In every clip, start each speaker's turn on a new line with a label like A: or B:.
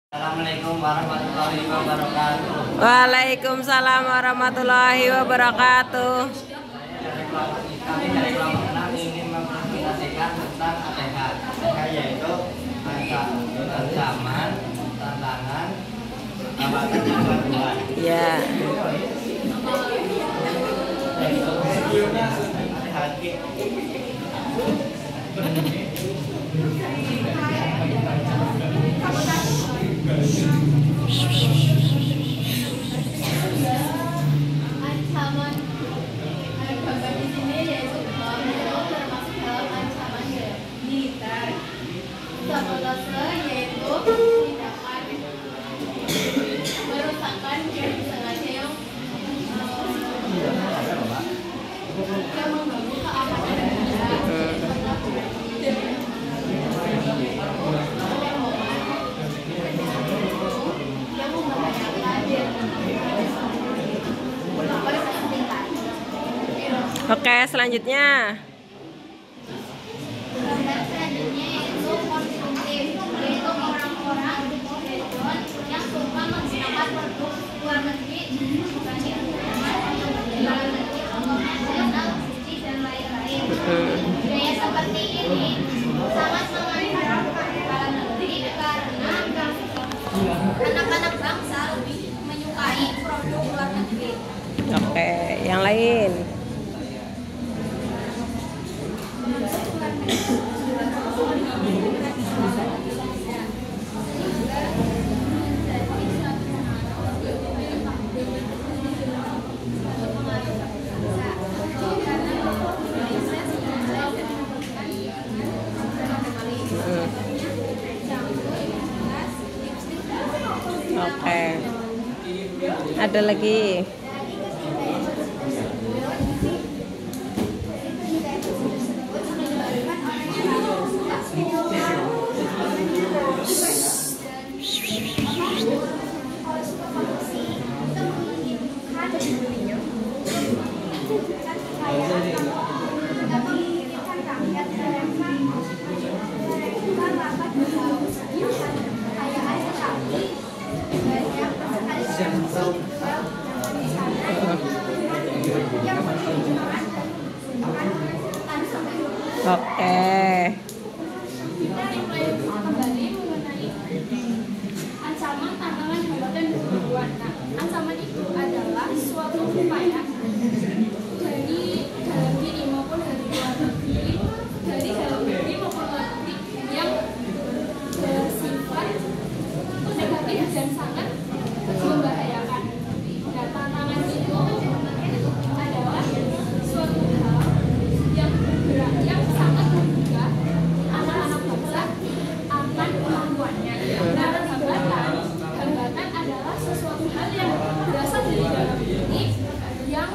A: Assalamualaikum warahmatullahi wabarakatuh.
B: Waalaikumsalam warahmatullahi wabarakatuh.
A: Kami dari kelompok 6 ingin mempresentasikan tentang ATH. ATH yaitu ancaman, tantangan, hambatan dan bantuan.
B: Ya.
C: Ancaman gambar di sini yaitu termasuk dalam ancaman militer. Sabotase yaitu tindakan merusakan dan sengaja yang mengganggu keamanan negara. Yang membahayakan
B: Oke, selanjutnya.
C: Gambar selanjutnya yaitu konsumtif, yaitu orang-orang yang suka menggunakan produk luar negeri dibanding dalam negeri atau suci dan lain-lain. Gaya seperti ini sangat memanfaatkan dalam negeri karena anak-anak bangsa lebih menyukai produk luar negeri.
B: Oke, yang lain. Oke. Ada lagi. Oke.
C: Kembali mengenai ancaman, tantangan, hambatan, dan bantuan. Nah, ancaman itu adalah suatu upaya dari dalam diri maupun dari luar negeri, dari dalam negeri maupun luar negeri yang bersifat negatif dan sangat membahayakan. Nah, tantangan itu adalah suatu hal yang berat, yang sangat membuka anak-anak bangsa akan kemampuannya. Nah, hambatan adalah sesuatu hal yang berasal dari dalam diri yang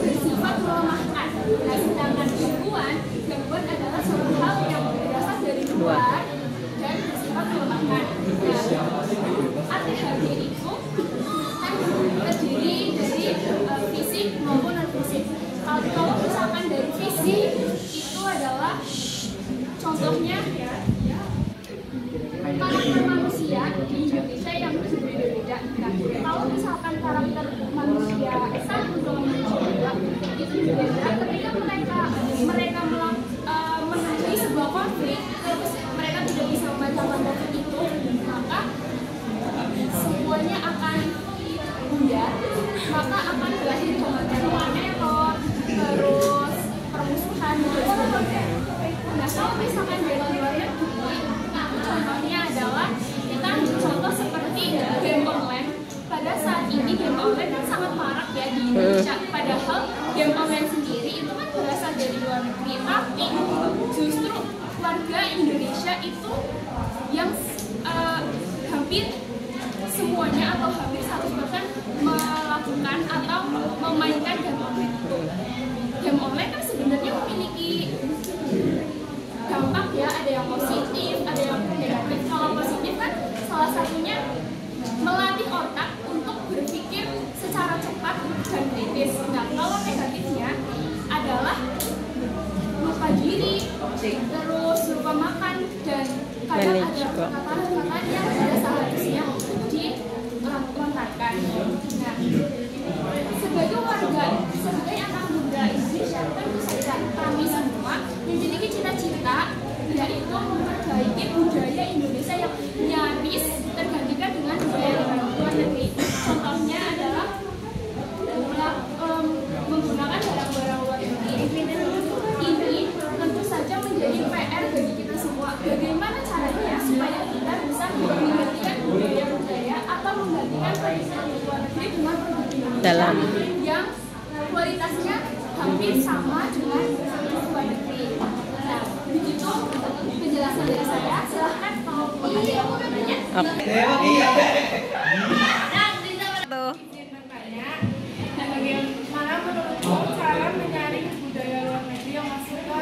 C: bersifat melemahkan. Nah, sedangkan gangguan adalah suatu hal yang berasal dari luar dan bersifat melemahkan. Nah, ATHD itu terdiri dari fisik maupun non fisik. Kalau misalkan dari fisik itu adalah contohnya karakter manusia di Indonesia yang berbeda-beda. Nah, kalau misalkan karakter manusia satu dengan manusia itu berbeda, ketika mereka menghadapi sebuah konflik, terus mereka tidak bisa membacakan konflik itu, maka semuanya akan buyar, maka akan berakhir dengan teror, terus permusuhan dan sebagainya. Nah, kalau misalkan dari luar negeri, contohnya adalah kita ambil contoh seperti game online. Pada saat ini game online kan sangat marak ya di Indonesia. Padahal game online sendiri itu kan berasal dari luar negeri, tapi justru warga Indonesia itu yang hampir semuanya atau hampir 100% melakukan atau memainkan game online itu. Game online kan sebenarnya memiliki dampak ya, ada yang positif, ada yang negatif. Kalau positif kan salah satunya melatih otak untuk berpikir secara cepat dan kritis. Nah, kalau negatifnya adalah lupa diri, terus lupa makan, dan kadang ada kata-kata yang tidak salah luar negeri dengan produk Indonesia
B: Dalam.
C: yang kualitasnya hampir sama dengan luar negeri. Nah, begitu penjelasan dari saya. Silahkan kalau ada yang mau bertanya.
B: Oke. Tuh.
C: Nah, bagaimana menurutmu cara menyaring budaya luar negeri yang masuk ke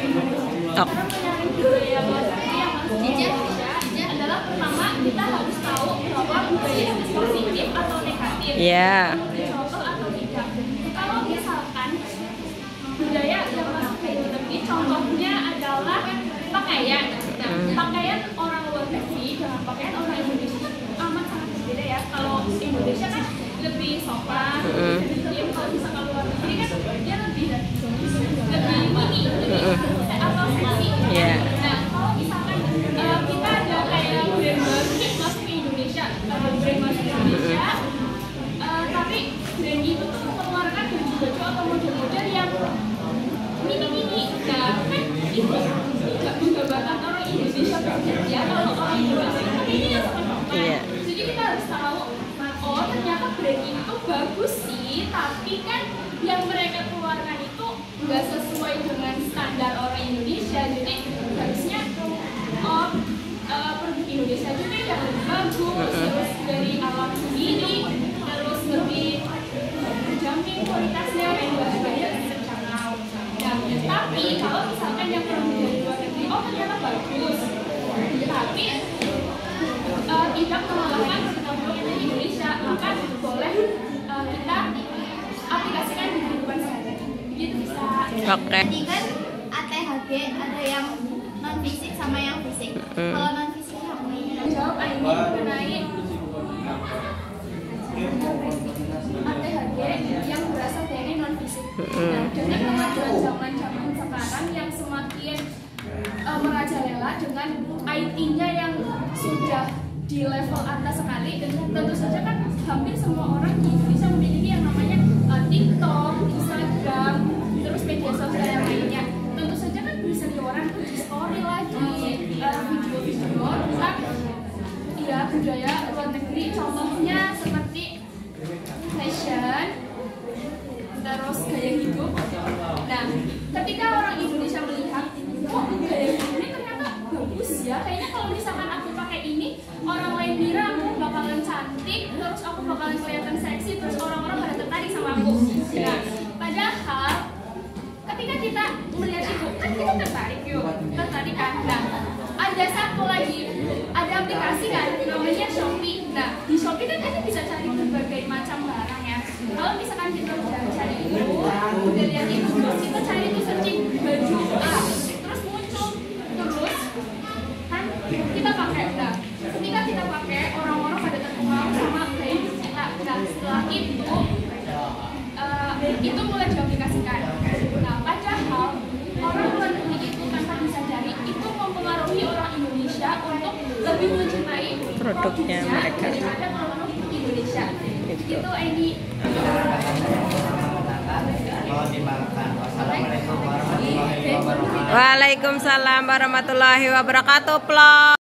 C: Indonesia?
B: Oke.
C: Cara menyaring budaya luar negeri yang masuk ke Indonesia adalah pertama kita harus tahu bahwa budaya itu positif atau negatif.
B: Iya.
C: Contoh atau tidak. Kalau misalkan budaya yang masuk ke Indonesia, contohnya adalah pakaian. Nah, pakaian orang luar negeri dengan pakaian orang Indonesia amat sangat berbeda ya. Kalau Indonesia kan lebih sopan, jadi kalau misalkan luar negeri kan dia lebih mini, atau seksi.
B: Iya.
C: Nah, kalau misalkan kita ada kayak brand baru nih masuk ke Indonesia, brand masuk ke Indonesia, tapi brand itu tuh mengeluarkan baju-baju atau model-model yang mini-mini. Nah, kan itu tidak menggambarkan orang Indonesia ya. Kalau orang Indonesia kan ini yang sangat
B: Iya.
C: jadi kita harus tahu, oh ternyata brand itu bagus sih, tapi kan yang mereka keluarkan itu nggak sesuai dengan standar orang Indonesia. Jadi harusnya produk Indonesia juga yang lebih bagus, terus dari alam sendiri, terus lebih terjamin kualitasnya dan harganya terjangkau. Nah, tapi kalau misalkan yang produk dari luar negeri, oh ternyata bagus, tapi tidak mengalahkan produk dari Indonesia, maka boleh kita aplikasikan di kehidupan sehari-hari. Gitu bisa.
B: Oke.
D: Tadi kan ATHG ada yang non fisik sama yang fisik. Kalau non fisik apa ini?
C: Jawab ini mengenai ATHG yang berasal dari non fisik. Nah, dengan kemajuan zaman sekarang yang semakin merajalela dengan IT-nya yang sudah di level atas sekali, dan tentu saja kan hampir semua orang di Indonesia memiliki yang namanya TikTok, Instagram, terus media sosial yang lainnya. Tentu saja kan bisa orang tuh di story lagi, video-video tentang ya budaya luar negeri, contohnya seperti fashion, terus gaya hidup. Nah, ketika orang Indonesia melihat, kok gaya hidup ini ternyata bagus ya, kayaknya kalau misalkan aku pakai ini, orang lain kira aku bakalan cantik, terus aku bakalan kelihatan seksi, terus orang-orang pada tertarik sama aku. Nah, padahal ketika kita melihat itu, kan kita tertarik kan. Nah, ada satu lagi, ada aplikasi kan, namanya Shopee. Nah, di Shopee kan kita bisa cari berbagai macam barang ya. Kalau misalkan kita udah cari itu, udah lihat itu, terus kita cari itu searching baju A, terus muncul, terus kan kita pakai. Nah, ketika kita pakai, orang-orang pada terpengaruh sama gaya hidup kita. Nah, setelah itu mulai diaplikasikan. Nah, padahal orang luar negeri itu tanpa disadari itu mempengaruhi orang Indonesia untuk lebih mencintai
B: Produknya mereka.
C: daripada produk Indonesia. Itu ini.
A: Mohon dimaafkan. Wassalamualaikum warahmatullahi wabarakatuh.
B: Waalaikumsalam warahmatullahi wabarakatuh. Plong.